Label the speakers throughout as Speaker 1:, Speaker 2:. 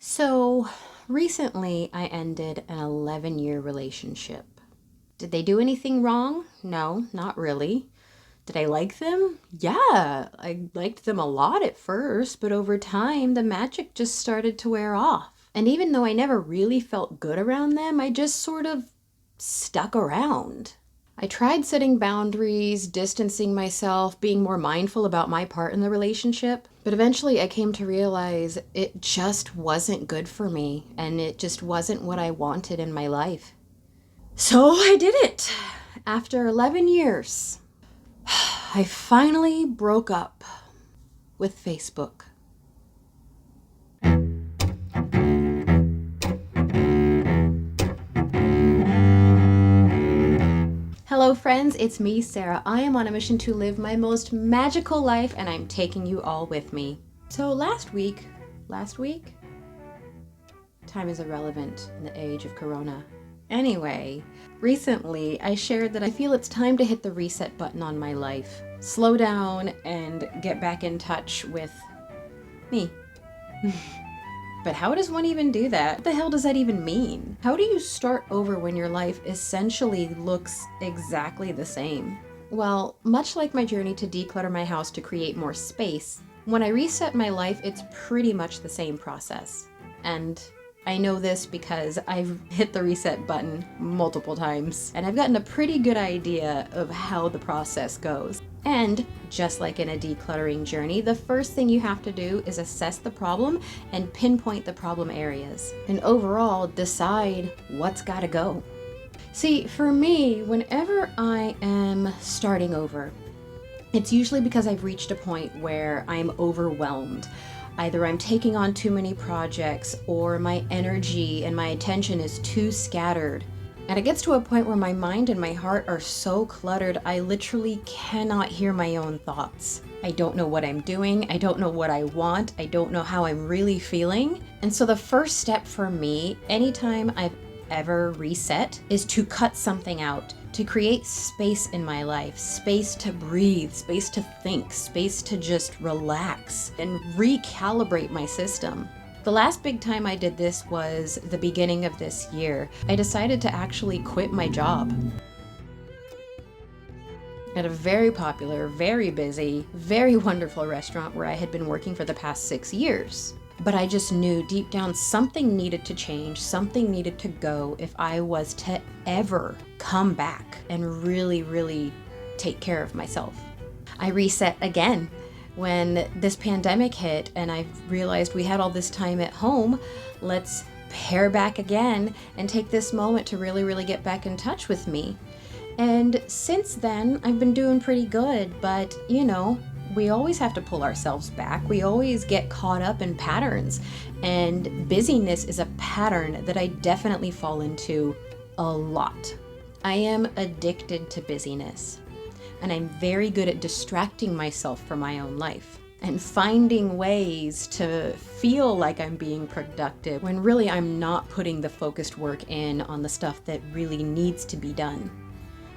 Speaker 1: So recently I ended an 11-year relationship. Did they do anything wrong? No, not really. Did I like them? Yeah, I liked them a lot at first, but over time the magic just started to wear off. And even though I never really felt good around them, I just sort of stuck around. I tried setting boundaries, distancing myself, being more mindful about my part in the relationship, but eventually I came to realize it just wasn't good for me and it just wasn't what I wanted in my life. So I did it. After 11 years, I finally broke up with Facebook. Hello friends, it's me, Sarah. I am on a mission to live my most magical life and I'm taking you all with me. So last week, time is irrelevant in the age of Corona. Anyway, recently I shared that I feel it's time to hit the reset button on my life. Slow down and get back in touch with me. But how does one even do that? What the hell does that even mean? How do you start over when your life essentially looks exactly the same? Well, much like my journey to declutter my house to create more space, when I reset my life, it's pretty much the same process. And I know this because I've hit the reset button multiple times, and I've gotten a pretty good idea of how the process goes. And just like in a decluttering journey, the first thing you have to do is assess the problem and pinpoint the problem areas. And overall, decide what's gotta go. See, for me, whenever I am starting over, it's usually because I've reached a point where I'm overwhelmed. Either I'm taking on too many projects or my energy and my attention is too scattered. And it gets to a point where my mind and my heart are so cluttered, I literally cannot hear my own thoughts. I don't know what I'm doing. I don't know what I want. I don't know how I'm really feeling. And so the first step for me, anytime I've ever reset, is to cut something out, to create space in my life, space to breathe, space to think, space to just relax and recalibrate my system. The last big time I did this was the beginning of this year. I decided to actually quit my job at a very popular, very busy, very wonderful restaurant where I had been working for the past 6 years. But I just knew deep down something needed to change, something needed to go if I was to ever come back and really, really take care of myself. I reset again when this pandemic hit and I realized we had all this time at home. Let's pare back again and take this moment to really, really get back in touch with me. And since then, I've been doing pretty good, but you know, we always have to pull ourselves back. We always get caught up in patterns, and busyness is a pattern that I definitely fall into a lot. I am addicted to busyness, and I'm very good at distracting myself from my own life and finding ways to feel like I'm being productive when really I'm not putting the focused work in on the stuff that really needs to be done.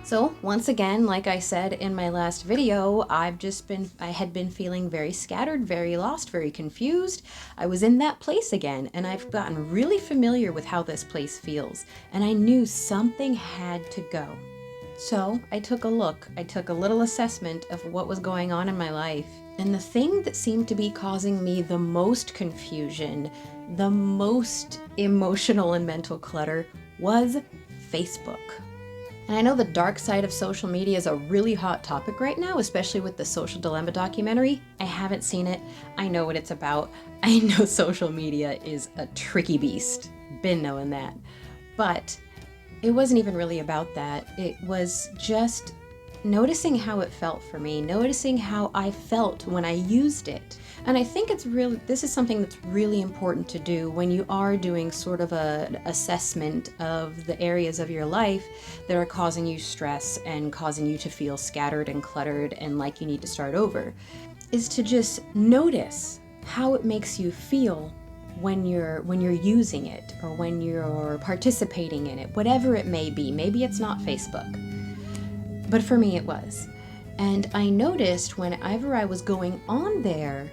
Speaker 1: So once again, like I said in my last video, I had been feeling very scattered, very lost, very confused. I was in that place again, and I've gotten really familiar with how this place feels, and I knew something had to go. So I took a look. I took a little assessment of what was going on in my life, and the thing that seemed to be causing me the most confusion, the most emotional and mental clutter was Facebook. And I know the dark side of social media is a really hot topic right now, especially with the Social Dilemma documentary. I haven't seen it. I know what it's about. I know social media is a tricky beast. Been knowing that. But it wasn't even really about that. It was just noticing how it felt for me, noticing how I felt when I used it. And I think this is something that's really important to do when you are doing sort of an assessment of the areas of your life that are causing you stress and causing you to feel scattered and cluttered and like you need to start over, is to just notice how it makes you feel when you're using it or when you're participating in it, whatever it may be. Maybe it's not Facebook, but for me it was. And I noticed whenever I was going on there,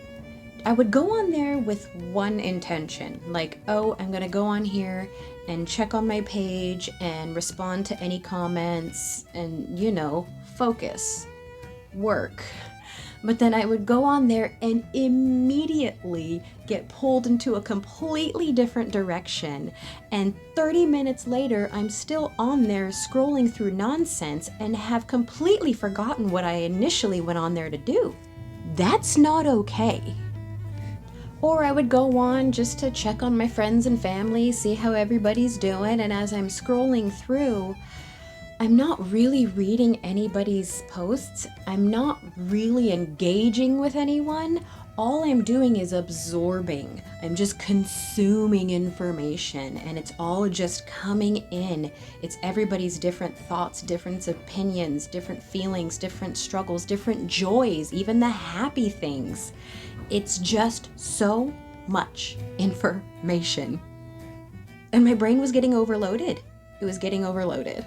Speaker 1: I would go on there with one intention, like, oh, I'm gonna go on here and check on my page and respond to any comments and, focus, work. But then I would go on there and immediately get pulled into a completely different direction. And 30 minutes later, I'm still on there scrolling through nonsense and have completely forgotten what I initially went on there to do. That's not okay. Or I would go on just to check on my friends and family, see how everybody's doing, and as I'm scrolling through, I'm not really reading anybody's posts. I'm not really engaging with anyone. All I'm doing is absorbing. I'm just consuming information, and it's all just coming in. It's everybody's different thoughts, different opinions, different feelings, different struggles, different joys, even the happy things. It's just so much information. And my brain was getting overloaded. It was getting overloaded.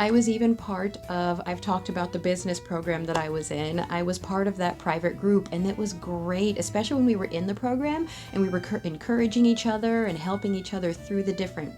Speaker 1: I was even part of, I've talked about the business program that I was in. I was part of that private group, and it was great, especially when we were in the program and we were encouraging each other and helping each other through the different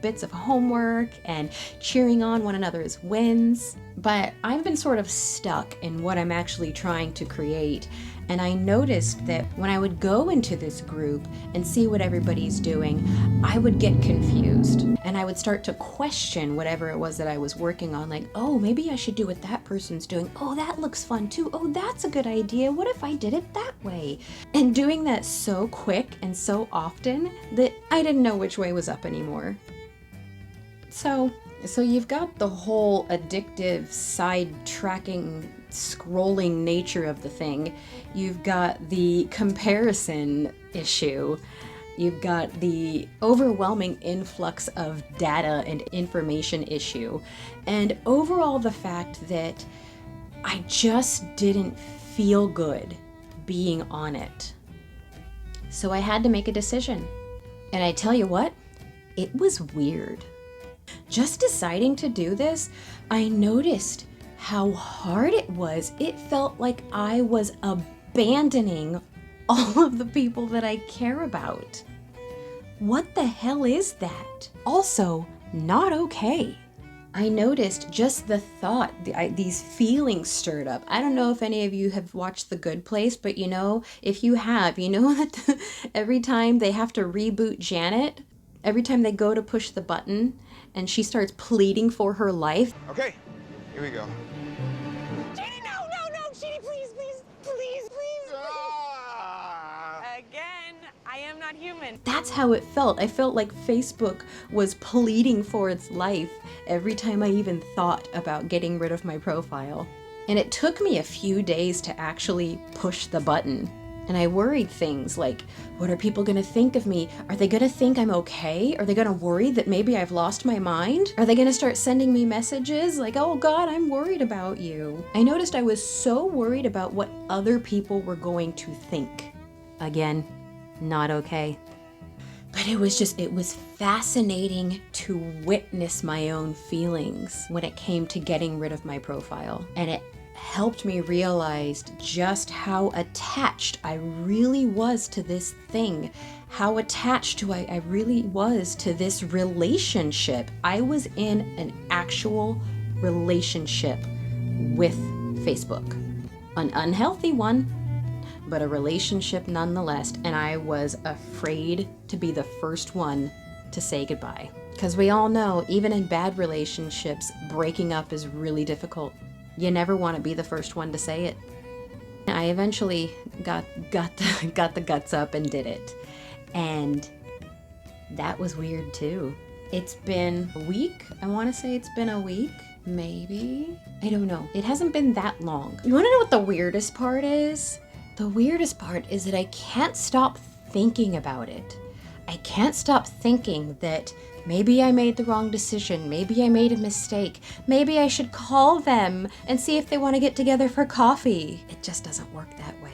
Speaker 1: bits of homework and cheering on one another's wins. But I've been sort of stuck in what I'm actually trying to create. And I noticed that when I would go into this group and see what everybody's doing, I would get confused and I would start to question whatever it was that I was working on. Like, oh, maybe I should do what that person's doing. Oh, that looks fun too. Oh, that's a good idea. What if I did it that way? And doing that so quick and so often that I didn't know which way was up anymore. So you've got the whole addictive, side-tracking, scrolling nature of the thing. You've got the comparison issue. You've got the overwhelming influx of data and information issue. And overall, the fact that I just didn't feel good being on it. So I had to make a decision. And I tell you what, it was weird. Just deciding to do this, I noticed how hard it was. It felt like I was abandoning all of the people that I care about. What the hell is that? Also, not okay. I noticed just the thought, these feelings stirred up. I don't know if any of you have watched The Good Place, but if you have, that every time they have to reboot Janet, every time they go to push the button and she starts pleading for her life.
Speaker 2: Okay, here we go.
Speaker 3: Jeannie, no, Jeannie, please. Again, I am not human.
Speaker 1: That's how it felt. I felt like Facebook was pleading for its life every time I even thought about getting rid of my profile. And it took me a few days to actually push the button. And I worried things like, what are people going to think of me? Are they going to think I'm okay? Are they going to worry that maybe I've lost my mind? Are they going to start sending me messages like, oh God, I'm worried about you? I noticed I was so worried about what other people were going to think. Again, not okay. But it was fascinating to witness my own feelings when it came to getting rid of my profile. And it helped me realize just how attached I really was to this thing, how attached I really was to this relationship. I was in an actual relationship with Facebook, an unhealthy one, but a relationship nonetheless, and I was afraid to be the first one to say goodbye. Because we all know, even in bad relationships, breaking up is really difficult. You never want to be the first one to say it. I eventually got the guts up and did it. And that was weird too. It's been a week. I want to say it's been a week. Maybe. I don't know. It hasn't been that long. You want to know what the weirdest part is? The weirdest part is that I can't stop thinking about it. I can't stop thinking that maybe I made the wrong decision. Maybe I made a mistake. Maybe I should call them and see if they want to get together for coffee. It just doesn't work that way.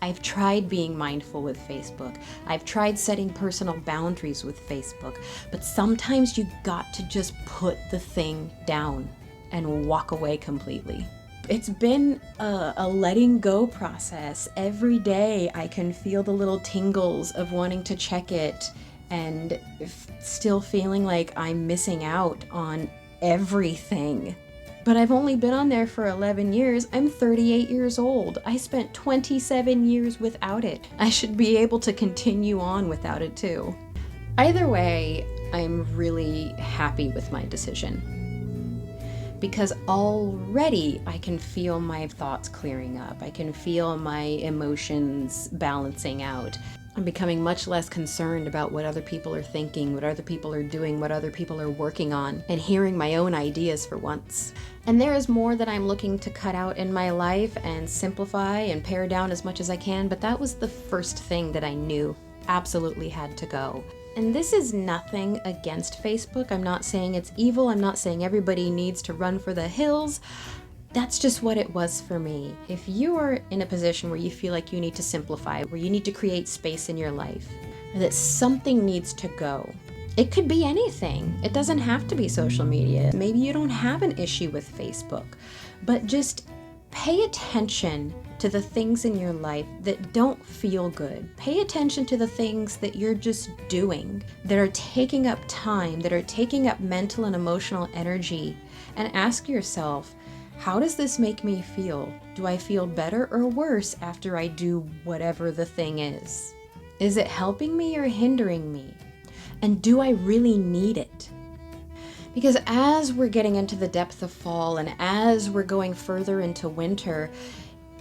Speaker 1: I've tried being mindful with Facebook. I've tried setting personal boundaries with Facebook. But sometimes you got to just put the thing down and walk away completely. It's been a letting go process. Every day I can feel the little tingles of wanting to check it and still feeling like I'm missing out on everything. But I've only been on there for 11 years. I'm 38 years old. I spent 27 years without it. I should be able to continue on without it too. Either way, I'm really happy with my decision, because already I can feel my thoughts clearing up. I can feel my emotions balancing out. I'm becoming much less concerned about what other people are thinking, what other people are doing, what other people are working on, and hearing my own ideas for once. And there is more that I'm looking to cut out in my life and simplify and pare down as much as I can, but that was the first thing that I knew absolutely had to go. And this is nothing against Facebook. I'm not saying it's evil. I'm not saying everybody needs to run for the hills. That's just what it was for me. If you are in a position where you feel like you need to simplify, where you need to create space in your life, or that something needs to go, it could be anything. It doesn't have to be social media. Maybe you don't have an issue with Facebook, but just pay attention to the things in your life that don't feel good. Pay attention to the things that you're just doing, that are taking up time, that are taking up mental and emotional energy, and ask yourself, how does this make me feel? Do I feel better or worse after I do whatever the thing is? Is it helping me or hindering me? And do I really need it? Because as we're getting into the depth of fall and as we're going further into winter,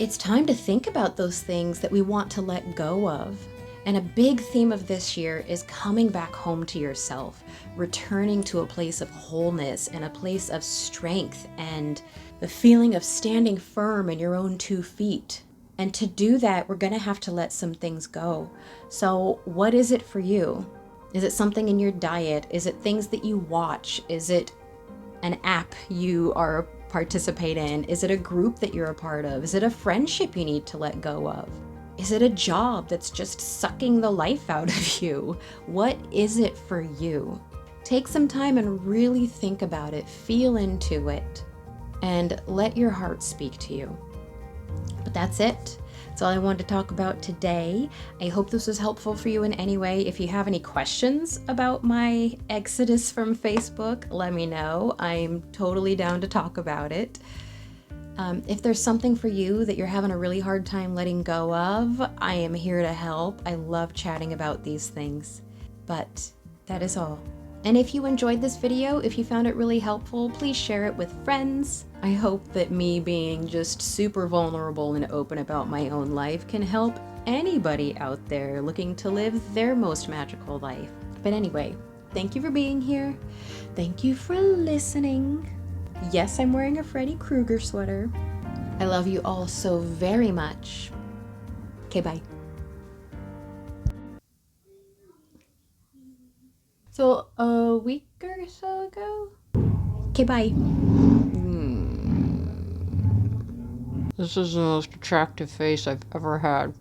Speaker 1: it's time to think about those things that we want to let go of. And a big theme of this year is coming back home to yourself, returning to a place of wholeness and a place of strength and the feeling of standing firm in your own 2 feet. And to do that, we're going to have to let some things go. So what is it for you? Is it something in your diet? Is it things that you watch? Is it an app you are participate in? Is it a group that you're a part of? Is it a friendship you need to let go of? Is it a job that's just sucking the life out of you? What is it for you? Take some time and really think about it, feel into it, and let your heart speak to you. But that's it. That's all I wanted to talk about today. I hope this was helpful for you in any way. If you have any questions about my exodus from Facebook, let me know. I'm totally down to talk about it. If there's something for you that you're having a really hard time letting go of, I am here to help. I love chatting about these things. But that is all. And if you enjoyed this video, if you found it really helpful, please share it with friends. I hope that me being just super vulnerable and open about my own life can help anybody out there looking to live their most magical life. But anyway, thank you for being here. Thank you for listening. Yes, I'm wearing a Freddy Krueger sweater. I love you all so very much. Okay, bye. So, a week or so ago? Okay, bye. This is the most attractive face I've ever had.